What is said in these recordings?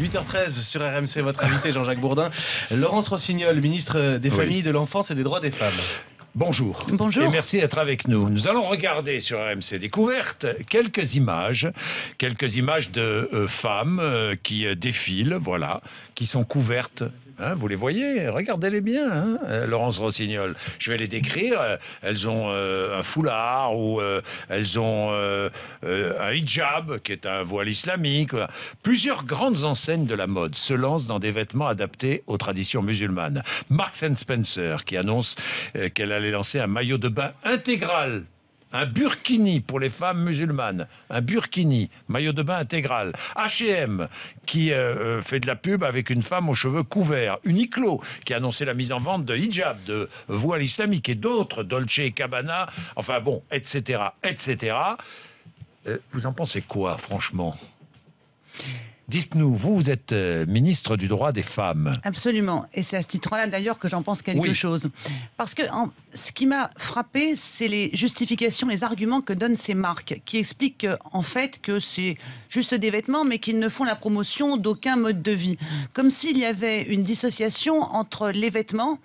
8h13 sur RMC, votre invité Jean-Jacques Bourdin. Laurence Rossignol, ministre des Familles, de l'Enfance et des Droits des Femmes. Bonjour. Bonjour. Et merci d'être avec nous. Nous allons regarder sur RMC Découverte quelques images de femmes qui défilent, voilà, qui sont couvertes. Hein, vous les voyez, regardez-les bien, hein, Laurence Rossignol. Je vais les décrire. Elles ont un foulard ou elles ont un hijab, qui est un voile islamique. Voilà. Plusieurs grandes enseignes de la mode se lancent dans des vêtements adaptés aux traditions musulmanes. Marks & Spencer, qui annonce qu'elle allait lancer un maillot de bain intégral. Un burkini pour les femmes musulmanes. Un burkini, maillot de bain intégral. H&M, qui fait de la pub avec une femme aux cheveux couverts. Uniqlo, qui a annoncé la mise en vente de hijab, de voile islamique et d'autres, Dolce & Gabbana, enfin bon, etc., etc. Vous en pensez quoi, franchement ? Dites-nous, vous êtes ministre du droit des femmes. Absolument. Et c'est à ce titre-là, d'ailleurs, que j'en pense quelque chose. Parce que ce qui m'a frappé, c'est les justifications, les arguments que donnent ces marques, qui expliquent en fait que c'est juste des vêtements, mais qu'ils ne font la promotion d'aucun mode de vie. Comme s'il y avait une dissociation entre les vêtements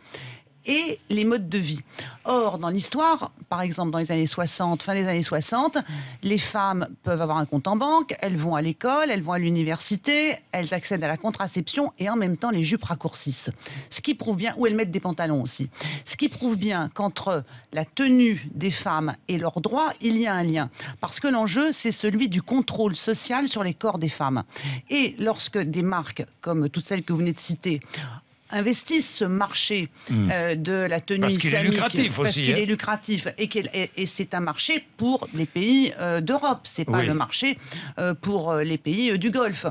et les modes de vie. Or, dans l'histoire, par exemple dans les années 60, fin des années 60, les femmes peuvent avoir un compte en banque, elles vont à l'école, elles vont à l'université, elles accèdent à la contraception et en même temps les jupes raccourcissent. Ce qui prouve bien, ou elles mettent des pantalons aussi. Ce qui prouve bien qu'entre la tenue des femmes et leurs droits, il y a un lien. Parce que l'enjeu, c'est celui du contrôle social sur les corps des femmes. Et lorsque des marques, comme toutes celles que vous venez de citer, investissent ce marché de la tenue islamique. Parce qu'il est lucratif et c'est un marché pour les pays d'Europe, c'est pas le marché pour les pays du Golfe.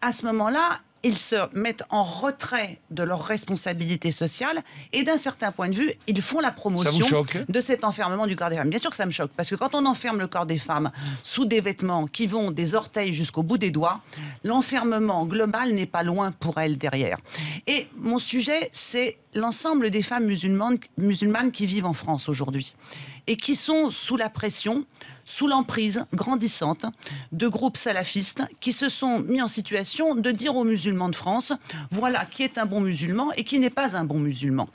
À ce moment-là, ils se mettent en retrait de leurs responsabilités sociales et d'un certain point de vue, ils font la promotion de cet enfermement du corps des femmes. Bien sûr que ça me choque, parce que quand on enferme le corps des femmes sous des vêtements qui vont des orteils jusqu'au bout des doigts, l'enfermement global n'est pas loin pour elles derrière. Et mon sujet, c'est l'ensemble des femmes musulmanes qui vivent en France aujourd'hui et qui sont sous la pression, sous l'emprise grandissante de groupes salafistes qui se sont mis en situation de dire aux musulmans de France, voilà qui est un bon musulman et qui n'est pas un bon musulman.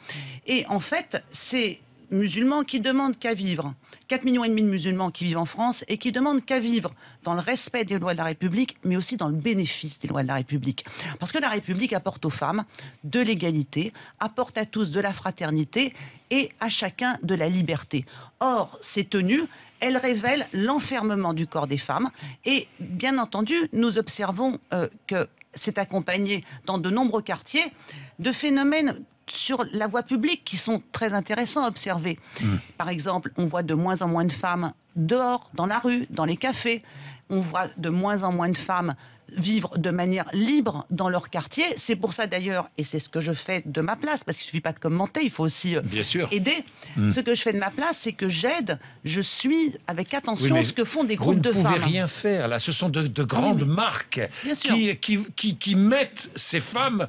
Et en fait, ces musulmans qui demandent qu'à vivre, 4,5 millions de musulmans qui vivent en France et qui demandent qu'à vivre dans le respect des lois de la République, mais aussi dans le bénéfice des lois de la République. Parce que la République apporte aux femmes de l'égalité, apporte à tous de la fraternité et à chacun de la liberté. Or, ces tenues, elles révèlent l'enfermement du corps des femmes et, bien entendu, nous observons que c'est accompagné dans de nombreux quartiers de phénomènes sur la voie publique qui sont très intéressants à observer. Par exemple, on voit de moins en moins de femmes dehors, dans la rue, dans les cafés. On voit de moins en moins de femmes vivre de manière libre dans leur quartier. C'est pour ça d'ailleurs, et c'est ce que je fais de ma place, parce qu'il ne suffit pas de commenter, il faut aussi aider. Ce que je fais de ma place, c'est que j'aide, je suis avec attention ce que font des groupes de femmes. Vous ne pouvez rien faire, là. Ce sont de grandes marques qui mettent ces femmes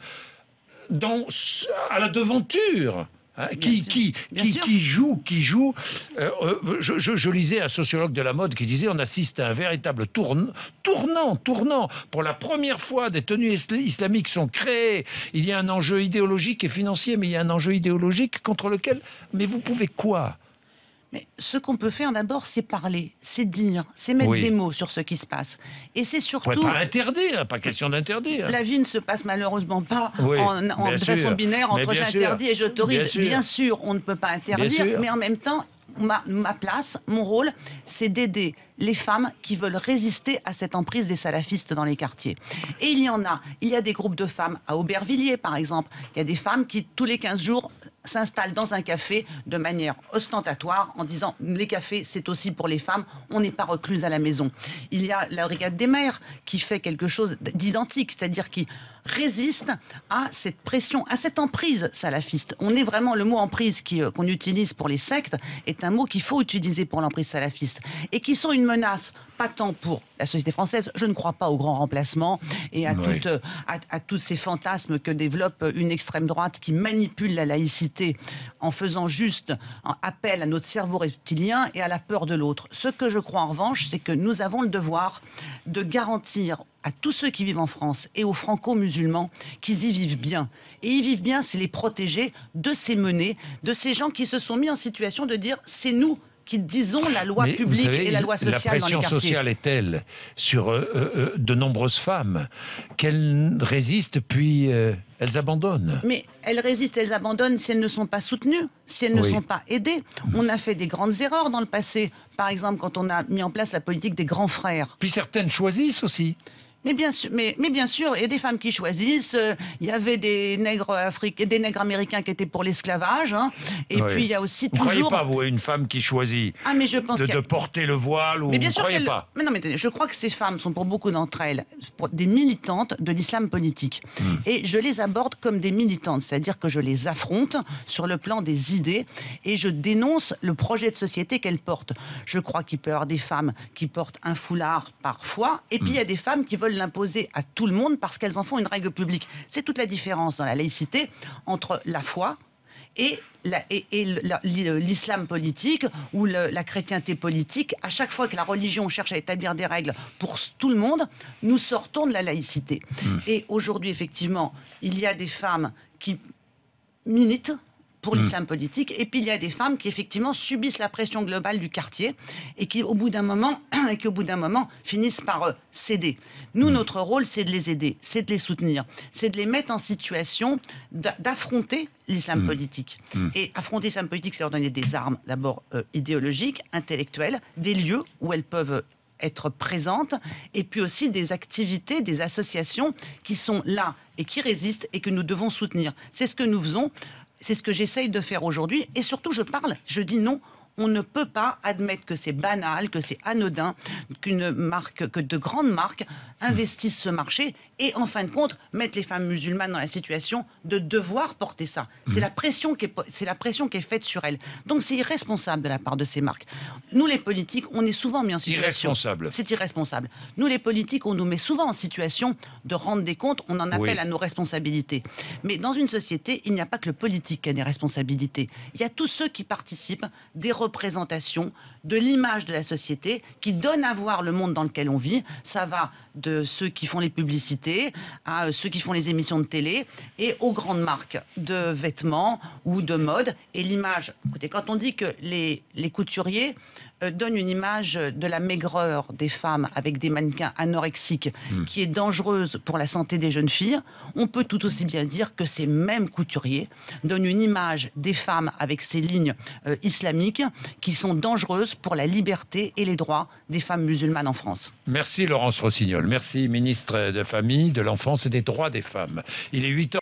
à la devanture. Qui joue. Je lisais un sociologue de la mode qui disait on assiste à un véritable tournant. Pour la première fois, des tenues islamiques sont créées. Il y a un enjeu idéologique et financier, mais il y a un enjeu idéologique contre lequel... Mais vous pouvez quoi ? Mais ce qu'on peut faire d'abord, c'est parler, c'est dire, c'est mettre des mots sur ce qui se passe. Et c'est surtout... Pas interdire, pas question d'interdire. La vie ne se passe malheureusement pas en façon binaire entre j'interdis et j'autorise. Bien sûr, on ne peut pas interdire, mais en même temps, ma place, mon rôle, c'est d'aider les femmes qui veulent résister à cette emprise des salafistes dans les quartiers. Et il y a des groupes de femmes à Aubervilliers, par exemple. Il y a des femmes qui, tous les 15 jours, s'installent dans un café de manière ostentatoire en disant « les cafés, c'est aussi pour les femmes, on n'est pas recluses à la maison ». Il y a la Brigade des mères qui fait quelque chose d'identique, c'est-à-dire qui résiste à cette pression, à cette emprise salafiste. On est vraiment, le mot emprise qu'on utilise pour les sectes est un mot qu'il faut utiliser pour l'emprise salafiste et qui sont une menace, pas tant pour la société française, je ne crois pas au grand remplacement et à tous ces fantasmes que développe une extrême droite qui manipule la laïcité laïcité en faisant juste appel à notre cerveau reptilien et à la peur de l'autre. Ce que je crois en revanche, c'est que nous avons le devoir de garantir à tous ceux qui vivent en France et aux franco-musulmans qu'ils y vivent bien. Et y vivent bien, c'est les protéger de ces menées, de ces gens qui se sont mis en situation de dire c'est nous qui disons la loi publique et la loi sociale dans les quartiers. La pression sociale est telle sur de nombreuses femmes qu'elles résistent puis elles abandonnent. Mais elles résistent, elles abandonnent si elles ne sont pas soutenues, si elles ne sont pas aidées. On a fait des grandes erreurs dans le passé. Par exemple, quand on a mis en place la politique des grands frères. Puis certaines choisissent aussi. Mais bien sûr, il y a des femmes qui choisissent. Il y avait des nègres africains, des nègres américains qui étaient pour l'esclavage. Hein, et puis il y a aussi vous toujours. Vous croyez pas, vous, à une femme qui choisit de porter le voile ou mais bien vous sûr croyez pas? Mais non, mais je crois que ces femmes sont pour beaucoup d'entre elles des militantes de l'islam politique. Et je les aborde comme des militantes, c'est-à-dire que je les affronte sur le plan des idées et je dénonce le projet de société qu'elles portent. Je crois qu'il peut y avoir des femmes qui portent un foulard parfois, et puis il y a des femmes qui veulent l'imposer à tout le monde parce qu'elles en font une règle publique. C'est toute la différence dans la laïcité entre la foi et l'islam politique ou la chrétienté politique. À chaque fois que la religion cherche à établir des règles pour tout le monde, nous sortons de la laïcité. Et aujourd'hui, effectivement, il y a des femmes qui militent pour l'islam politique, et puis il y a des femmes qui effectivement subissent la pression globale du quartier et qui au bout d'un moment finissent par céder. Nous, notre rôle, c'est de les aider, c'est de les soutenir, c'est de les mettre en situation d'affronter l'islam politique. Et affronter l'islam politique, c'est leur donner des armes, d'abord idéologiques, intellectuelles, des lieux où elles peuvent être présentes, et puis aussi des activités, des associations qui sont là et qui résistent et que nous devons soutenir. C'est ce que nous faisons. C'est ce que j'essaye de faire aujourd'hui. Et surtout, je dis non. On ne peut pas admettre que c'est banal, que c'est anodin, que de grandes marques investissent ce marché et, en fin de compte, mettent les femmes musulmanes dans la situation de devoir porter ça. C'est la pression qui est faite sur elles. Donc, c'est irresponsable de la part de ces marques. Nous, les politiques, on est souvent mis en situation... Irresponsable. C'est irresponsable. Nous, les politiques, on nous met souvent en situation de rendre des comptes. On en appelle à nos responsabilités. Mais dans une société, il n'y a pas que le politique qui a des responsabilités. Il y a tous ceux qui participent des représentation de l'image de la société qui donne à voir le monde dans lequel on vit. Ça va de ceux qui font les publicités à ceux qui font les émissions de télé et aux grandes marques de vêtements ou de mode. Et l'image, écoutez, quand on dit que les couturiers donnent une image de la maigreur des femmes avec des mannequins anorexiques qui est dangereuse pour la santé des jeunes filles, on peut tout aussi bien dire que ces mêmes couturiers donnent une image des femmes avec ces lignes islamiques qui sont dangereuses pour la liberté et les droits des femmes musulmanes en France. Merci Laurence Rossignol. Merci ministre de la Famille, de l'Enfance et des Droits des Femmes. Il est 8h.